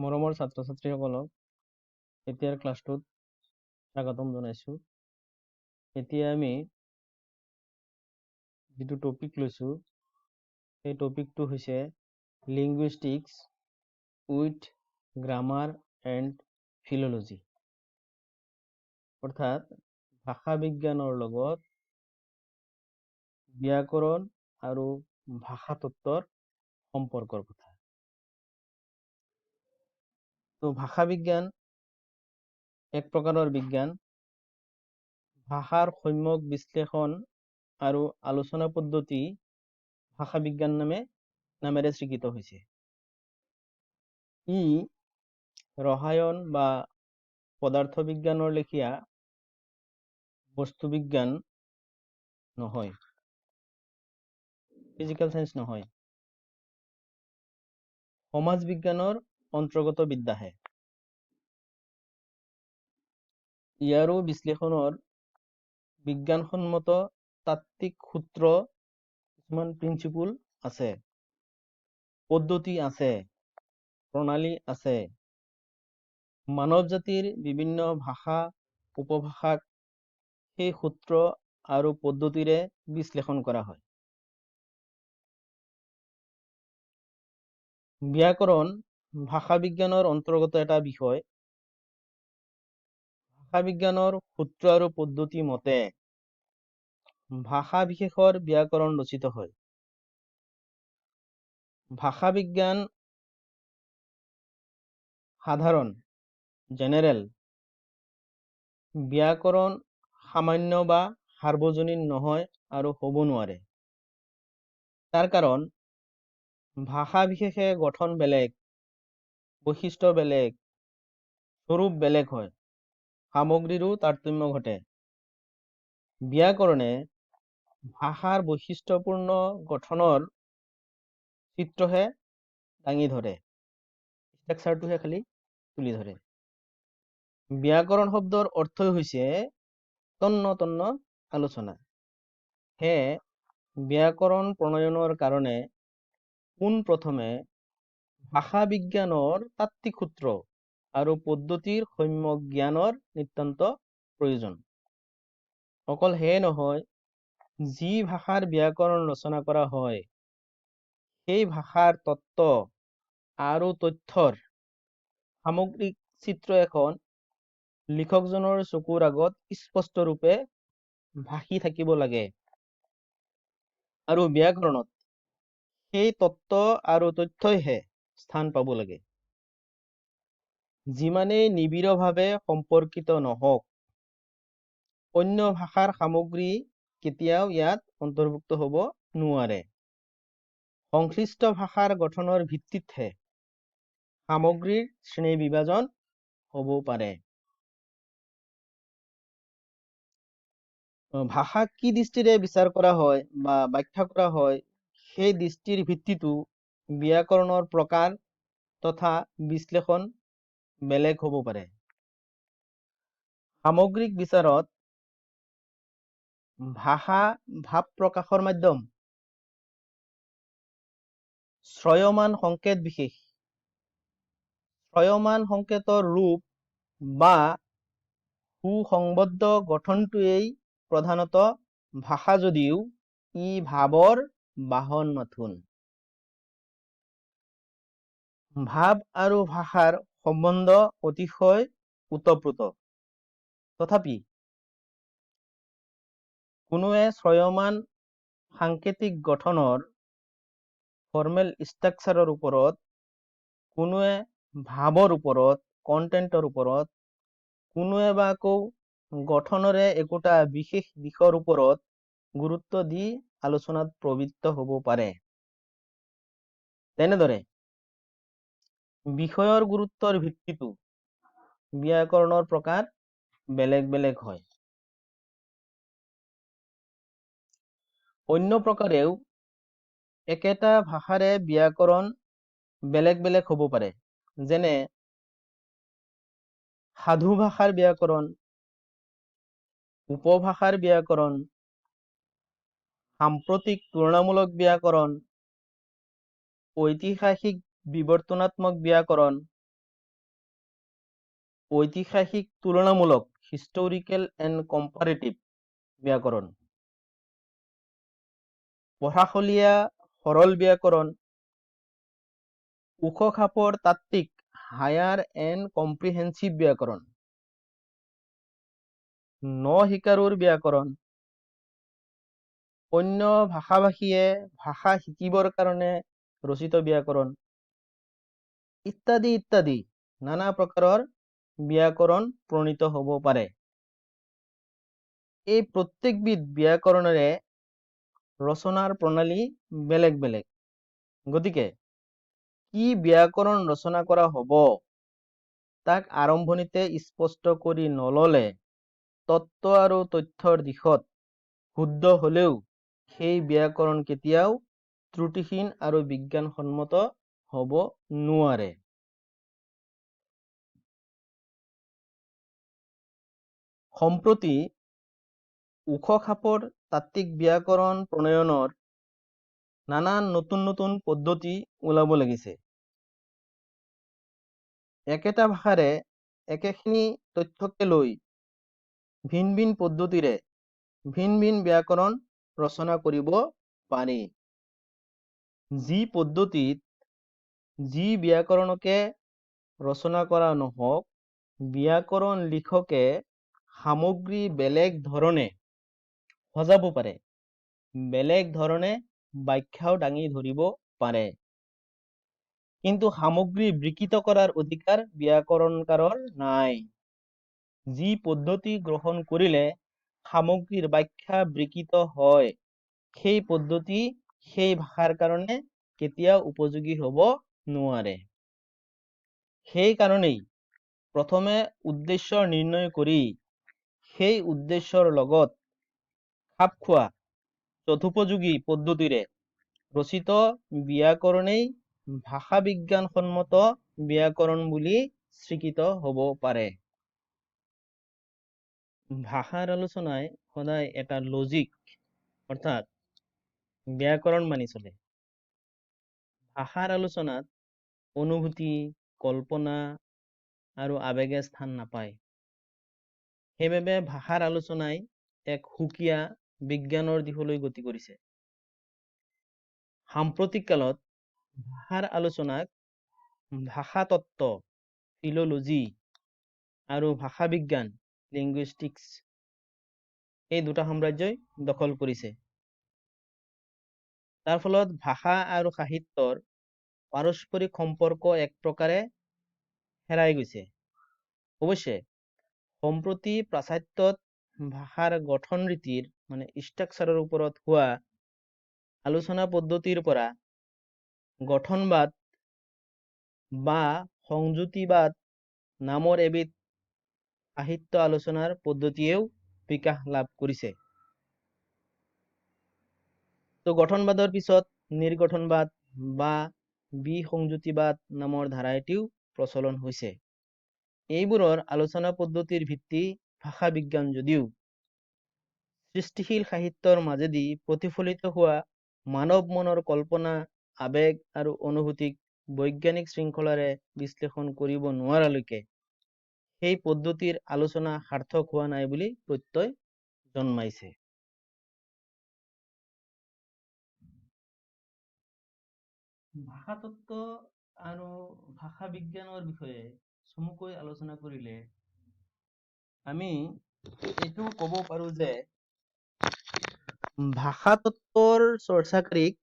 মৰমৰ ছাত্ৰ ছাত্ৰীসকলক এতিয়াৰ ক্লাছটোত স্বাগতম জনাইছোঁ। এতিয়া আমি যিটো টপিক লৈছোঁ সেই টপিকটো হৈছে লিংগুইষ্টিক্স উইথ গ্ৰামাৰ এণ্ড ফিল'লজি, অৰ্থাৎ ভাষা বিজ্ঞানৰ লগত ব্যাকৰণ আৰু ভাষা তত্ত্বৰ সম্পৰ্কৰ কথা। তো ভাষা বিজ্ঞান এক প্ৰকাৰৰ বিজ্ঞান। ভাষাৰ সম্যক বিশ্লেষণ আৰু আলোচনা পদ্ধতি ভাষা বিজ্ঞান নামেৰে স্বীকৃত হৈছে। ই ৰসায়ন বা পদাৰ্থ বিজ্ঞানৰ লেখীয়া বস্তু বিজ্ঞান নহয়, ফিজিকেল সায়েন্স নহয়, সমাজ বিজ্ঞানৰ অন্তৰ্গত বিদ্যাহে। ইয়াৰো বিশ্লেষণৰ বিজ্ঞানসন্মত তাত্ত্বিক সূত্ৰ কিছুমান প্ৰিন্সিপল আছে, পদ্ধতি আছে, প্ৰণালী আছে। মানৱ জাতিৰ বিভিন্ন ভাষা উপভাষাক সেই সূত্ৰ আৰু পদ্ধতিৰে বিশ্লেষণ কৰা হয়। ব্যাকৰণ ভাষা বিজ্ঞানৰ অন্তৰ্গত এটা বিষয়। ভাষা বিজ্ঞানৰ সূত্ৰ আৰু পদ্ধতি মতে ভাষা বিশেষৰ ব্যাকৰণ ৰচিত হয়। ভাষা বিজ্ঞান সাধাৰণ জেনেৰেল, ব্যাকৰণ সামান্য বা সাৰ্বজনীন নহয় আৰু হ'ব নোৱাৰে। তাৰ কাৰণ ভাষা বিশেষে গঠন বেলেগ, বৈশিষ্ট্য বেলেগ, স্বৰূপ বেলেগ হয়, সামগ্ৰীৰো তাৰতম্য ঘটে। ব্যাকৰণে ভাষাৰ বৈশিষ্ট্যপূৰ্ণ গঠনৰ চিত্ৰহে দাঙি ধৰে, ষ্ট্ৰাকচাৰটোহে খালি তুলি ধৰে। ব্যাকৰণ শব্দৰ অৰ্থ হৈছে তন্ন তন্ন আলোচনা। সেয়ে ব্যাকৰণ প্ৰণয়নৰ কাৰণে পোনপ্ৰথমে ভাষা বিজ্ঞানৰ তাত্ত্বিক সূত্ৰ আৰু পদ্ধতিৰ সম্যক জ্ঞানৰ নিতান্ত প্ৰয়োজন। অকল সেয়ে নহয়, যি ভাষাৰ ব্যাকৰণ ৰচনা কৰা হয় সেই ভাষাৰ তত্ত্ব আৰু তথ্যৰ সামগ্ৰিক চিত্ৰ এখন লিখকজনৰ চকুৰ আগত স্পষ্ট ৰূপে ভাসি থাকিব লাগে। আৰু ব্যাকৰণত সেই তত্ত্ব আৰু তথ্যইহে স্থান পাব লাগে। যিমানেই নিবিড়ভাৱে সম্পৰ্কিত নহওক, অন্য ভাষাৰ সামগ্ৰী কেতিয়াও ইয়াত অন্তৰ্ভুক্ত হ'ব নোৱাৰে। সংশ্লিষ্ট ভাষাৰ গঠনৰ ভিত্তিতহে সামগ্ৰীৰ শ্ৰেণী বিভাজন হ'ব পাৰে। ভাষাক কি দৃষ্টিৰে বিচাৰ কৰা হয় বা ব্যাখ্যা কৰা হয়, সেই দৃষ্টিৰ ভিত্তিতো ব্যাকৰণৰ প্ৰকাৰ তথা বিশ্লেষণ বেলেগ হ'ব পাৰে। সামগ্ৰিক বিচাৰত ভাষা ভাৱ প্ৰকাশৰ মাধ্যম, শ্ৰয়মান সংকেত বিশেষ, শ্ৰয়মান সংকেতৰ ৰূপ বা সুসংবদ্ধ গঠনটোৱেই প্ৰধানত ভাষা যদিও ই ভাৱৰ বাহন মাথোন। ভাৱ আৰু ভাষাৰ সম্বন্ধ অতিশয় ওতঃপ্ৰোত। তথাপি কোনোৱে শ্ৰয়মান সাংকেতিক গঠনৰ ফৰ্মেল ষ্ট্ৰাকচাৰৰ ওপৰত, কোনোৱে ভাৱৰ ওপৰত, কণ্টেণ্টৰ ওপৰত, কোনোৱে বা আকৌ গঠনৰে একোটা বিশেষ দিশৰ ওপৰত গুৰুত্ব দি আলোচনাত প্ৰবৃত্ত হ'ব পাৰে। তেনেদৰে বিষয়ৰ গুৰুত্বৰ ভিত্তিতো ব্যাকৰণৰ প্ৰকাৰ বেলেগ বেলেগ হয়। অন্য প্ৰকাৰেও একেটা ভাষাৰে ব্যাকৰণ বেলেগ বেলেগ হ'ব পাৰে। যেনে সাধু ভাষাৰ ব্যাকৰণ, উপভাষাৰ ব্যাকৰণ, সাম্প্ৰতিক তুলনামূলক ব্যাকৰণ, ঐতিহাসিক বিৱৰ্তনাত্মক ব্যাকৰণ, ঐতিহাসিক তুলনামূলক হিস্টোৰিক্যাল এন্ড কম্পাৰেটিভ ব্যাকৰণ, পঢ়াশলীয়া সৰল ব্যাকৰণ, ওখ খাপৰ তাত্ত্বিক হায়াৰ এন্ড কম্প্ৰিহেনচিভ ব্যাকৰণ, ন শিকাৰুৰ ব্যাকৰণ, অন্য ভাষাভাষীয়ে ভাষা শিকিবৰ কাৰণে ৰচিত ব্যাকৰণ ইত্যাদি ইত্যাদি নানা প্ৰকাৰৰ ব্যাকৰণ প্ৰণীত হ'ব পাৰে। এই প্ৰত্যেকবিধ ব্যাকৰণেৰে ৰচনাৰ প্ৰণালী বেলেগ বেলেগ। গতিকে কি ব্যাকৰণ ৰচনা কৰা হ'ব তাক আৰম্ভণিতে স্পষ্ট কৰি নললে তত্ত্ব আৰু তথ্যৰ দিশত শুদ্ধ হলেও সেই ব্যাকৰণ কেতিয়াও ত্ৰুটিহীন আৰু বিজ্ঞানসন্মত হ'ব নোৱাৰে। সম্প্ৰতি ওখ খাপৰ তাত্ত্বিক ব্যাকৰণ প্ৰণয়নৰ নানান নতুন নতুন পদ্ধতি ওলাব লাগিছে। একেটা ভাষাৰে একেখিনি তথ্যকে লৈ ভিন ভিন পদ্ধতিৰে ভিন ভিন ব্যাকৰণ ৰচনা কৰিব পাৰি। যি পদ্ধতিত যি ব্যাকৰণকে ৰচনা কৰা নহওক, ব্যাকৰণ লিখকে সামগ্ৰী বেলেগ ধৰণে সজাব পাৰে, বেলেগ ধৰণে ব্যাখ্যাও দাঙি ধৰিব পাৰে। কিন্তু সামগ্ৰী বিকৃত কৰাৰ অধিকাৰ ব্যাকৰণকাৰৰ নাই। যি পদ্ধতি গ্ৰহণ কৰিলে সামগ্ৰীৰ ব্যাখ্যা বিকৃত হয়, সেই পদ্ধতি সেই ভাষাৰ কাৰণে কেতিয়াও উপযোগী হ'ব নোৱাৰে। সেই কাৰণেই প্ৰথমে উদ্দেশ্য নিৰ্ণয় কৰি সেই উদ্দেশ্যৰ লগত খাপ খোৱা তথোপযোগী পদ্ধতিৰে ৰচিত ব্যাকৰণেই ভাষা বিজ্ঞানসন্মত ব্যাকৰণ বুলি স্বীকৃত হ'ব পাৰে। ভাষাৰ আলোচনায় সদায় এটা লজিক অৰ্থাৎ ব্যাকৰণ মানি চলে। ভাষাৰ আলোচনাত অনুভূতি, কল্পনা আৰু আবেগে স্থান নাপায়। সেইবাবে ভাষাৰ আলোচনাই এক সুকীয়া বিজ্ঞানৰ দিশলৈ গতি কৰিছে। সাম্প্ৰতিক কালত ভাষাৰ আলোচনাক ভাষা তত্ত্ব, ফিল'লজি আৰু ভাষা বিজ্ঞান, লিংগুইষ্টিক্স এই দুটা সাম্ৰাজ্যই দখল কৰিছে। তাৰ ফলত ভাষা আৰু সাহিত্যৰ পাৰস্পৰিক সম্পৰ্ক এক প্ৰকাৰে হেৰাই গৈছে। অৱশ্যে সম্প্ৰতি পাশ্চাত্যত ভাষাৰ গঠন ৰীতিৰ ষ্ট্ৰাকচাৰৰ ওপৰত হোৱা আলোচনা পদ্ধতিৰ পৰা গঠনবাদ বা সংযুতিবাদ নামৰ এবিধ সাহিত্য আলোচনাৰ পদ্ধতিয়েও বিকাশ লাভ কৰিছে। তো গঠনবাদৰ পিছত নিৰ্গঠনবাদ বা বিসংযুতিবাদ নামৰ ধাৰা এটিও প্ৰচলন হৈছে। এইবোৰৰ আলোচনা পদ্ধতিৰ ভিত্তি ভাষা বিজ্ঞান যদিও সৃষ্টিশীল সাহিত্যৰ মাজেদি প্ৰতিফলিত হোৱা মানৱ মনৰ কল্পনা, আবেগ আৰু অনুভূতিক বৈজ্ঞানিক শৃংখলাৰে বিশ্লেষণ কৰিব নোৱাৰালৈকে সেই পদ্ধতিৰ আলোচনা সাৰ্থক হোৱা নাই বুলি প্ৰত্যয় জন্মাইছে। ভাষাতত্ত্ব আৰু ভাষা বিজ্ঞানৰ বিষয়ে চমুকৈ আলোচনা কৰিলে আমি এইটো ক'ব পাৰো যে ভাষাতত্ত্বৰ চৰ্চাকাৰীক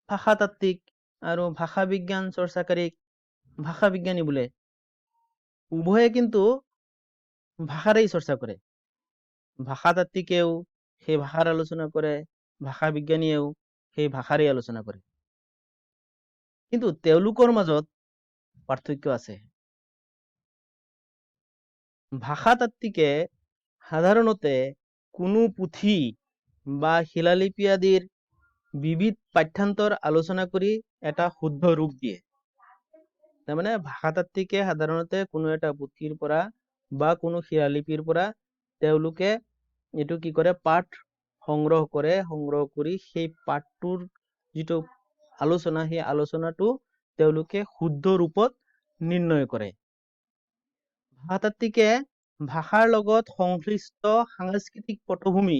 ভাষাতাত্ত্বিক আৰু ভাষা বিজ্ঞান চৰ্চাকাৰীক ভাষা বিজ্ঞানী বোলে। উভয়ে কিন্তু ভাষাৰেই চৰ্চা কৰে। ভাষাতাত্ত্বিকেও সেই ভাষাৰ আলোচনা কৰে, ভাষা বিজ্ঞানীয়েও সেই ভাষাৰেই আলোচনা কৰে। কিন্তু তেওঁলোকৰ মাজত পাৰ্থক্য আছে। ভাষাতাত্ত্বিকে সাধাৰণতে কোনো পুথি বা শিলালিপি আদিৰ বিবিধ পাঠ্যান্তৰ আলোচনা কৰি এটা শুদ্ধ ৰূপ দিয়ে। তাৰমানে ভাষাতাত্ত্বিকে সাধাৰণতে কোনো এটা পুথিৰ পৰা বা কোনো শিলালিপিৰ পৰা তেওঁলোকে এইটো কি কৰে, পাঠ সংগ্ৰহ কৰে, সংগ্ৰহ কৰি সেই পাঠটোৰ যিটো আলোচনা, সেই আলোচনাটো তেওঁলোকে শুদ্ধ ৰূপত নিৰ্ণয় কৰে। ভাষাতাত্ত্বিকে ভাষাৰ লগত সংশ্লিষ্ট সাংস্কৃতিক পটভূমি,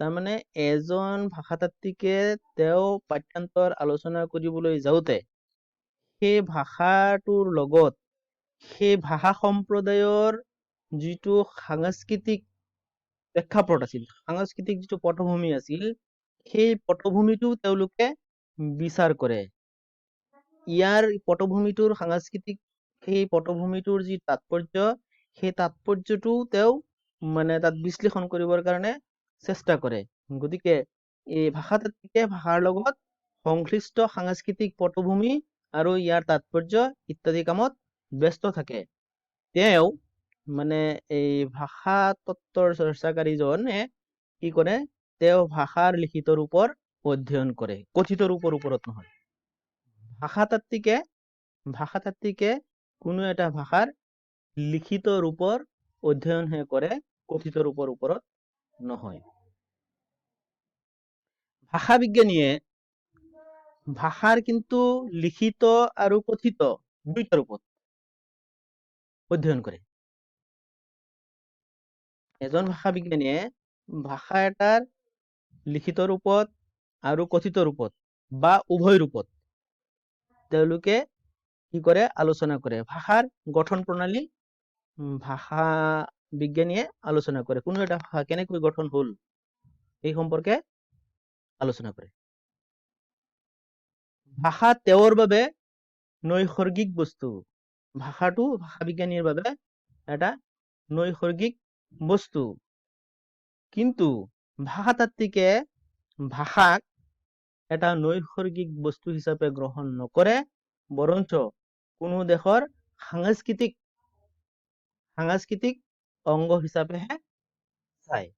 তাৰমানে এজন ভাষাতাত্ত্বিকে তেওঁ পাঠ্যান্তৰ আলোচনা কৰিবলৈ যাওঁতে সেই ভাষাটোৰ লগত সেই ভাষা সম্প্ৰদায়ৰ যিটো সাংস্কৃতিক প্ৰেক্ষাপট আছিল, সাংস্কৃতিক যিটো পটভূমি আছিল, সেই পটভূমিটো তেওঁলোকে বিচাৰ কৰে। ইয়াৰ পটভূমিটোৰ সাংস্কৃতিক সেই পটভূমিটোৰ যি তাৎপৰ্য, সেই তাৎপৰ্যটো তেওঁ তাত বিশ্লেষণ কৰিবৰ কাৰণে চেষ্টা কৰে। গতিকে এই ভাষাতাত্ত্বিকে ভাষাৰ লগত সংশ্লিষ্ট সাংস্কৃতিক পটভূমি আৰু ইয়াৰ তাৎপৰ্য ইত্যাদি কামত ব্যস্ত থাকে। তেওঁ এই ভাষা তত্ত্বৰ চৰ্চাকাৰীজনে কি কৰে, তেওঁ ভাষাৰ লিখিত ৰূপৰ অধ্যয়ন কৰে, কথিত ৰূপৰ ওপৰত নহয়। ভাষাতাত্ত্বিকে কোনো এটা ভাষাৰ লিখিত ৰূপৰ অধ্যয়নহে কৰে, কথিত ৰূপৰ ওপৰত নহয়। ভাষা বিজ্ঞানীয়ে ভাষাৰ কিন্তু লিখিত আৰু কথিত দুইটা ৰূপত অধ্যয়ন কৰে। এজন ভাষা বিজ্ঞানীয়ে ভাষা এটাৰ লিখিত ৰূপত আৰু কথিত ৰূপত বা উভয় ৰূপত তেওঁলোকে কি কৰে, আলোচনা কৰে। ভাষাৰ গঠন প্ৰণালী ভাষা বিজ্ঞানীয়ে আলোচনা কৰে। কোনো এটা ভাষা কেনেকৈ গঠন হল এই সম্পৰ্কে আলোচনা কৰে। ভাষা তেওঁৰ বাবে নৈসৰ্গিক বস্তু। ভাষাটো ভাষা বিজ্ঞানীৰ বাবে এটা নৈসৰ্গিক বস্তু। কিন্তু ভাষাতাত্ত্বিকে ভাষাক এটা নৈসৰ্গিক বস্তু হিচাপে গ্ৰহণ নকৰে, বৰঞ্চ কোনো দেশৰ সাংস্কৃতিক অংগ হিচাপেহে চায়।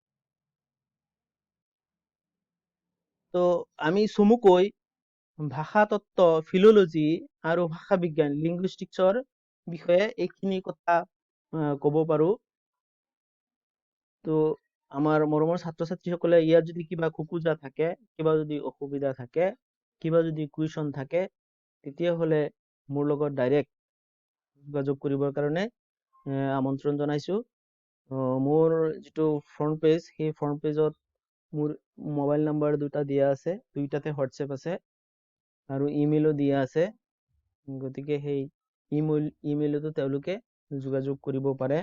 তো আমি চমুকৈ ভাষা তত্ত্ব, ফিল'লজি আৰু ভাষা বিজ্ঞান, লিংগুইষ্টিক্সৰ বিষয়ে এইখিনি কথা ক'ব পাৰো। তো আমাৰ মৰমৰ ছাত্ৰ ছাত্ৰীসকলে ইয়াত যদি কিবা খোকোজা থাকে, কিবা যদি অসুবিধা থাকে, কিবা যদি কুৱেশ্যন থাকে, তেতিয়াহ'লে মোৰ লগত ডাইৰেক্ট যোগাযোগ কৰিবৰ কাৰণে আমন্ত্ৰণ জনাইছো। মোৰ যিটো ফ্ৰণ্ট পেজ, সেই ফ্ৰণ্ট পেজত মোৰ মোবাইল নাম্বাৰ দুটা দিয়া আছে, দুইটাতে হোৱাটছএপ আছে আৰু ইমেইলো দিয়া আছে। গতিকে সেই ইমেইলতো তেওঁলোকে যোগাযোগ কৰিব পাৰে।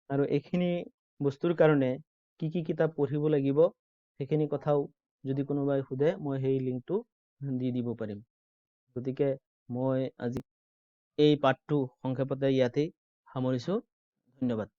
আৰু এইখিনি বস্তুৰ কাৰণে কি কি কিতাপ পঢ়িব লাগিব সেইখিনি কথাও যদি কোনোবাই সোধে, মই সেই লিংকটো দি দিব পাৰিম। গতিকে মই আজি এই পাঠটো সংক্ষেপতে ইয়াতেই সামৰিছো। ধন্যবাদ।